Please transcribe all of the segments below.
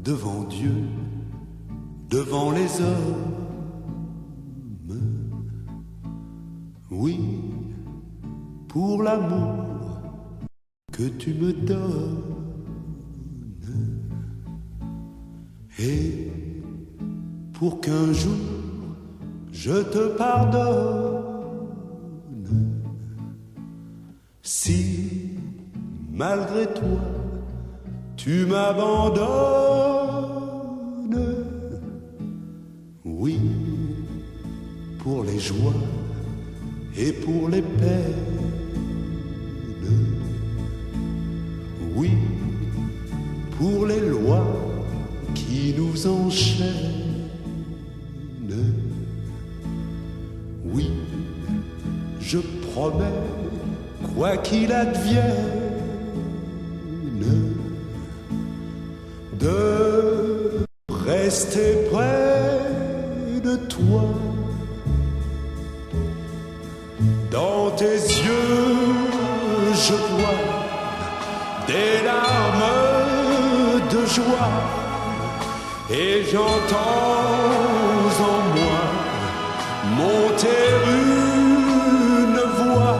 devant Dieu, devant les hommes. Oui, pour l'amour que tu me donnes. Et pour qu'un jour je te pardonne. Si, malgré toi, tu m'abandonnes, oui, pour les joies et pour les peines, oui, pour les lois qui nous enchaînent, oui, je promets, quoi qu'il advienne, de rester près de toi. Dans tes yeux, je vois des larmes de joie et j'entends en moi monter une voix.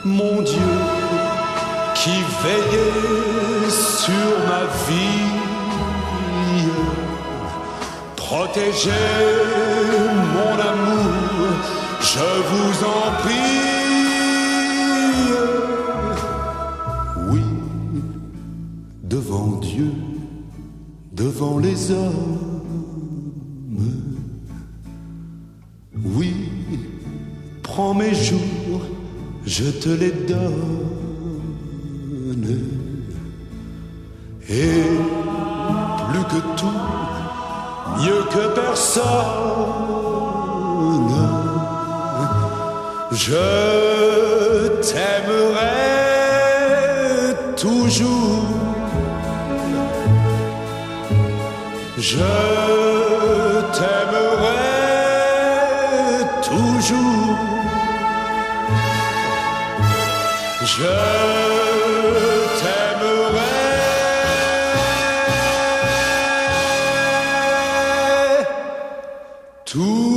Mon Dieu, qui veillait sur ma vie, protégez mon amour, je vous en prie. Oui, devant Dieu, devant les hommes, oui, prends mes jours, je te les donne. Et plus que tout, mieux que personne, je t'aimerai toujours. Je t'aimerai toujours. Je t'aimerai toujours.